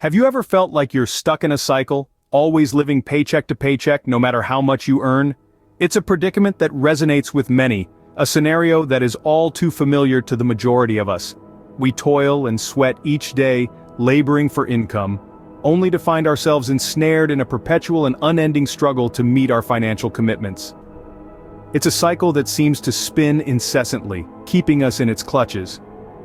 Have you ever felt like you're stuck in a cycle, always living paycheck to paycheck no matter how much you earn? It's a predicament that resonates with many, a scenario that is all too familiar to the majority of us. We toil and sweat each day, laboring for income, only to find ourselves ensnared in a perpetual and unending struggle to meet our financial commitments. It's a cycle that seems to spin incessantly, keeping us in its clutches.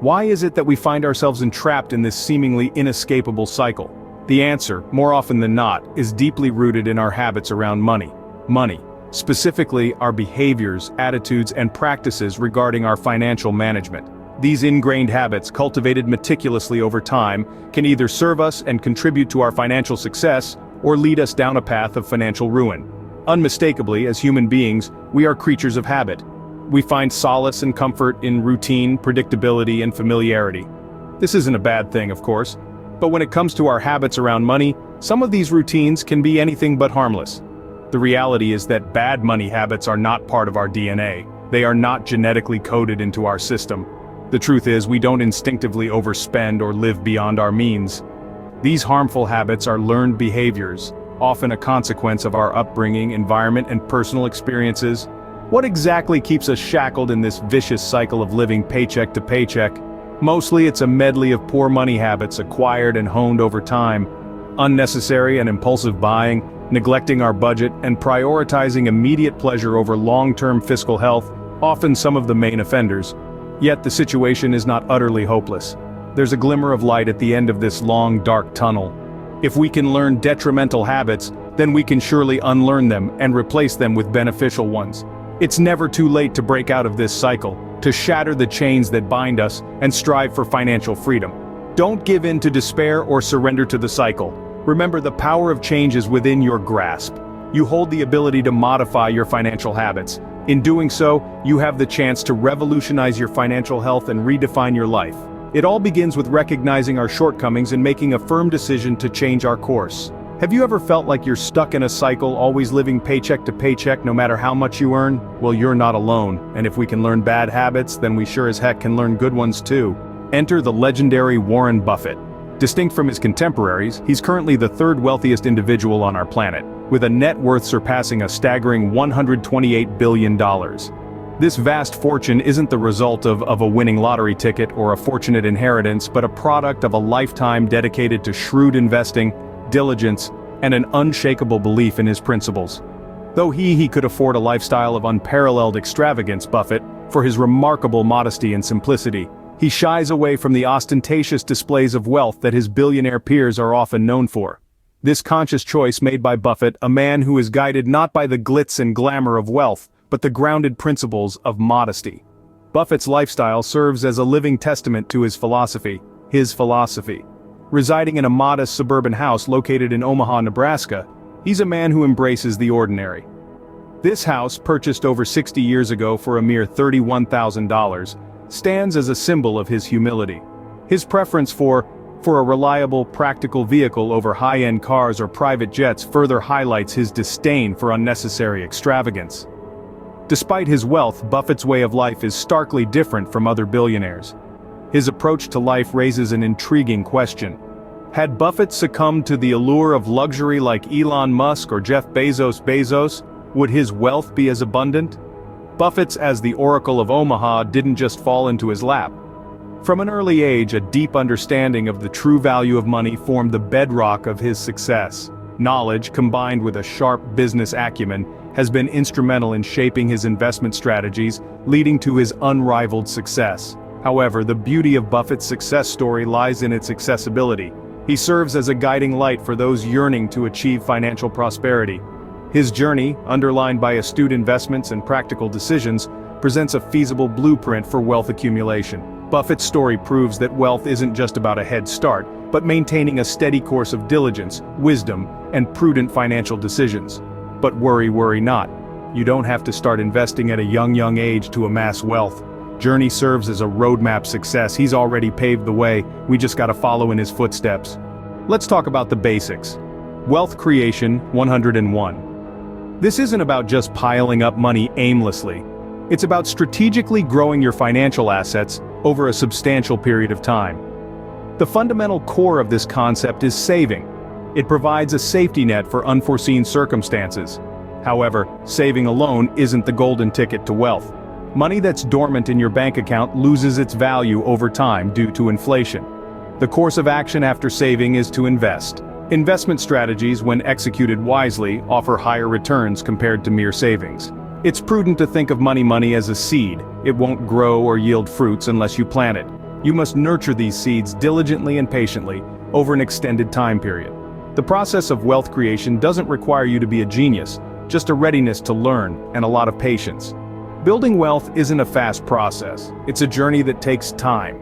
Why is it that we find ourselves entrapped in this seemingly inescapable cycle? The answer, more often than not, is deeply rooted in our habits around money. Money, specifically our behaviors, attitudes, and practices regarding our financial management. These ingrained habits, cultivated meticulously over time, can either serve us and contribute to our financial success, or lead us down a path of financial ruin. Unmistakably, as human beings, we are creatures of habit. We find solace and comfort in routine, predictability, and familiarity. This isn't a bad thing, of course, but when it comes to our habits around money, some of these routines can be anything but harmless. The reality is that bad money habits are not part of our DNA. They are not genetically coded into our system. The truth is, we don't instinctively overspend or live beyond our means. These harmful habits are learned behaviors, often a consequence of our upbringing, environment, and personal experiences. What exactly keeps us shackled in this vicious cycle of living paycheck to paycheck? Mostly it's a medley of poor money habits acquired and honed over time. Unnecessary and impulsive buying, neglecting our budget, and prioritizing immediate pleasure over long-term fiscal health, often some of the main offenders. Yet the situation is not utterly hopeless. There's a glimmer of light at the end of this long, dark tunnel. If we can learn detrimental habits, then we can surely unlearn them and replace them with beneficial ones. It's never too late to break out of this cycle, to shatter the chains that bind us, and strive for financial freedom. Don't give in to despair or surrender to the cycle. Remember, the power of change is within your grasp. You hold the ability to modify your financial habits. In doing so, you have the chance to revolutionize your financial health and redefine your life. It all begins with recognizing our shortcomings and making a firm decision to change our course. Have you ever felt like you're stuck in a cycle, always living paycheck to paycheck no matter how much you earn? Well, you're not alone, and if we can learn bad habits, then we sure as heck can learn good ones too. Enter the legendary Warren Buffett. Distinct from his contemporaries, he's currently the third wealthiest individual on our planet, with a net worth surpassing a staggering $128 billion. This vast fortune isn't the result of a winning lottery ticket or a fortunate inheritance, but a product of a lifetime dedicated to shrewd investing, diligence, and an unshakable belief in his principles. Though he could afford a lifestyle of unparalleled extravagance, Buffett, for his remarkable modesty and simplicity, he shies away from the ostentatious displays of wealth that his billionaire peers are often known for. This conscious choice made by Buffett, a man who is guided not by the glitz and glamour of wealth, but the grounded principles of modesty. Buffett's lifestyle serves as a living testament to his philosophy. Residing in a modest suburban house located in Omaha, Nebraska, he's a man who embraces the ordinary. This house, purchased over 60 years ago for a mere $31,000, stands as a symbol of his humility. His preference for a reliable, practical vehicle over high-end cars or private jets further highlights his disdain for unnecessary extravagance. Despite his wealth, Buffett's way of life is starkly different from other billionaires. His approach to life raises an intriguing question. Had Buffett succumbed to the allure of luxury like Elon Musk or Jeff Bezos, would his wealth be as abundant? Buffett's as the Oracle of Omaha didn't just fall into his lap. From an early age, a deep understanding of the true value of money formed the bedrock of his success. Knowledge, combined with a sharp business acumen, has been instrumental in shaping his investment strategies, leading to his unrivaled success. However, the beauty of Buffett's success story lies in its accessibility. He serves as a guiding light for those yearning to achieve financial prosperity. His journey, underlined by astute investments and practical decisions, presents a feasible blueprint for wealth accumulation. Buffett's story proves that wealth isn't just about a head start, but maintaining a steady course of diligence, wisdom, and prudent financial decisions. But worry not. You don't have to start investing at a young age to amass wealth. Journey serves as a roadmap success. He's already paved the way, we just gotta follow in his footsteps. Let's talk about the basics. Wealth creation 101. This isn't about just piling up money aimlessly. It's about strategically growing your financial assets over a substantial period of time. The fundamental core of this concept is saving. It provides a safety net for unforeseen circumstances. However, saving alone isn't the golden ticket to wealth. Money that's dormant in your bank account loses its value over time due to inflation. The course of action after saving is to invest. Investment strategies, when executed wisely, offer higher returns compared to mere savings. It's prudent to think of money as a seed. It won't grow or yield fruits unless you plant it. You must nurture these seeds diligently and patiently over an extended time period. The process of wealth creation doesn't require you to be a genius, just a readiness to learn and a lot of patience. Building wealth isn't a fast process. It's a journey that takes time.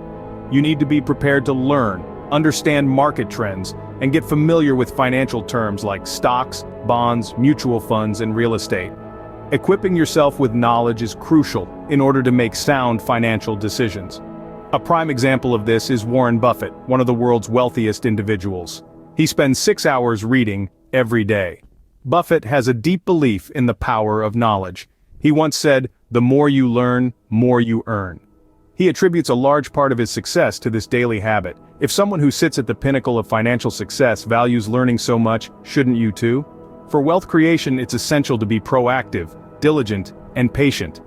You need to be prepared to learn, understand market trends, and get familiar with financial terms like stocks, bonds, mutual funds, and real estate. Equipping yourself with knowledge is crucial in order to make sound financial decisions. A prime example of this is Warren Buffett, one of the world's wealthiest individuals. He spends 6 hours reading every day. Buffett has a deep belief in the power of knowledge. He once said, "The more you learn, more you earn." He attributes a large part of his success to this daily habit. If someone who sits at the pinnacle of financial success values learning so much, shouldn't you too? For wealth creation, it's essential to be proactive, diligent, and patient.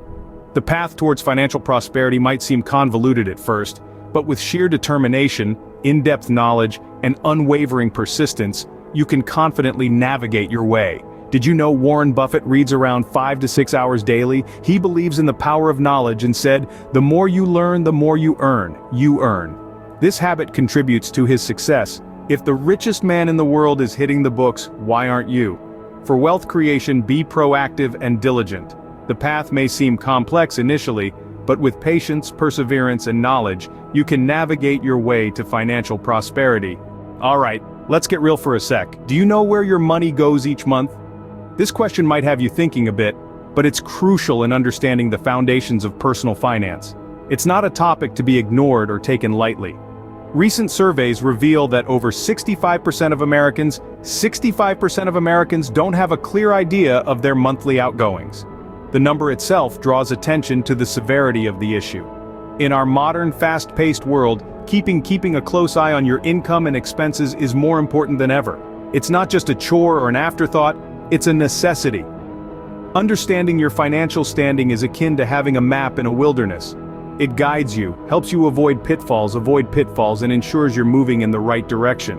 The path towards financial prosperity might seem convoluted at first, but with sheer determination, in-depth knowledge, and unwavering persistence, you can confidently navigate your way. Did you know Warren Buffett reads around 5 to 6 hours daily? He believes in the power of knowledge and said, "The more you learn, the more you earn. You earn." This habit contributes to his success. If the richest man in the world is hitting the books, why aren't you? For wealth creation, be proactive and diligent. The path may seem complex initially, but with patience, perseverance, and knowledge, you can navigate your way to financial prosperity. Alright, let's get real for a sec. Do you know where your money goes each month? This question might have you thinking a bit, but it's crucial in understanding the foundations of personal finance. It's not a topic to be ignored or taken lightly. Recent surveys reveal that over 65% of Americans don't have a clear idea of their monthly outgoings. The number itself draws attention to the severity of the issue. In our modern, fast-paced world, keeping a close eye on your income and expenses is more important than ever. It's not just a chore or an afterthought, it's a necessity. Understanding your financial standing is akin to having a map in a wilderness. It guides you, helps you avoid pitfalls, and ensures you're moving in the right direction.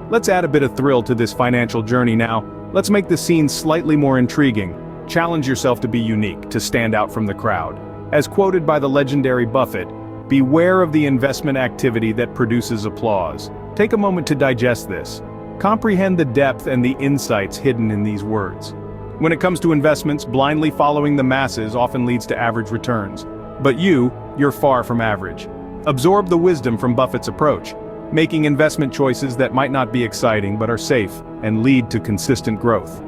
Let's add a bit of thrill to this financial journey now. Let's make the scene slightly more intriguing. Challenge yourself to be unique, to stand out from the crowd. As quoted by the legendary Buffett, "Beware of the investment activity that produces applause." Take a moment to digest this. Comprehend the depth and the insights hidden in these words. When it comes to investments, blindly following the masses often leads to average returns. But you're far from average. Absorb the wisdom from Buffett's approach, making investment choices that might not be exciting but are safe and lead to consistent growth.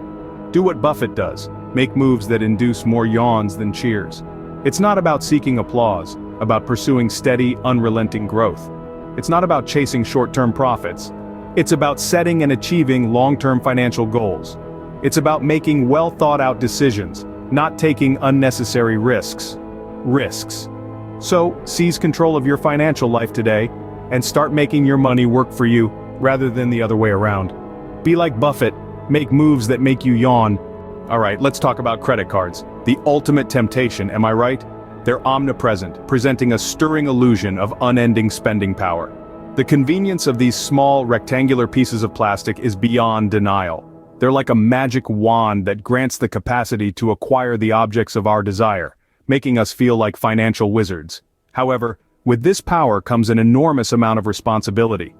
Do what Buffett does, make moves that induce more yawns than cheers. It's not about seeking applause, about pursuing steady, unrelenting growth. It's not about chasing short-term profits. It's about setting and achieving long-term financial goals. It's about making well-thought-out decisions, not taking unnecessary risks. So, seize control of your financial life today, and start making your money work for you, rather than the other way around. Be like Buffett, make moves that make you yawn. Alright, let's talk about credit cards. The ultimate temptation, am I right? They're omnipresent, presenting a stirring illusion of unending spending power. The convenience of these small, rectangular pieces of plastic is beyond denial. They're like a magic wand that grants the capacity to acquire the objects of our desire, making us feel like financial wizards. However, with this power comes an enormous amount of responsibility.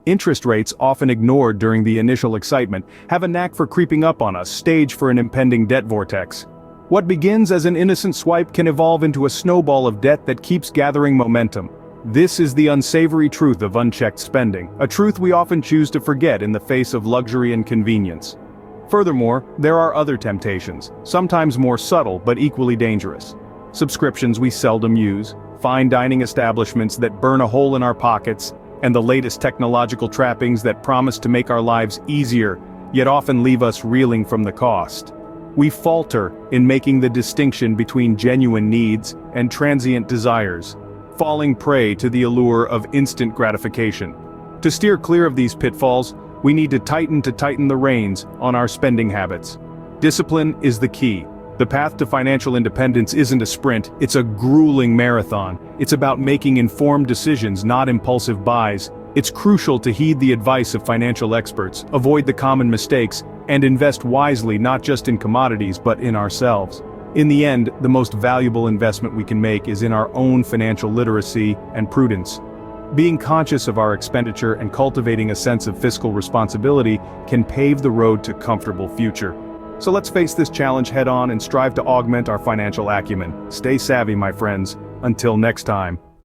Interest rates, often ignored during the initial excitement, have a knack for creeping up on us, staged for an impending debt vortex. What begins as an innocent swipe can evolve into a snowball of debt that keeps gathering momentum. This is the unsavory truth of unchecked spending, a truth we often choose to forget in the face of luxury and convenience. Furthermore, there are other temptations, sometimes more subtle but equally dangerous. Subscriptions we seldom use, fine dining establishments that burn a hole in our pockets, and the latest technological trappings that promise to make our lives easier, yet often leave us reeling from the cost. We falter in making the distinction between genuine needs and transient desires, falling prey to the allure of instant gratification. To steer clear of these pitfalls, we need to tighten the reins on our spending habits. Discipline is the key. The path to financial independence isn't a sprint, it's a grueling marathon. It's about making informed decisions, not impulsive buys. It's crucial to heed the advice of financial experts, avoid the common mistakes, and invest wisely not just in commodities but in ourselves. In the end, the most valuable investment we can make is in our own financial literacy and prudence. Being conscious of our expenditure and cultivating a sense of fiscal responsibility can pave the road to a comfortable future. So let's face this challenge head on and strive to augment our financial acumen. Stay savvy, my friends. Until next time.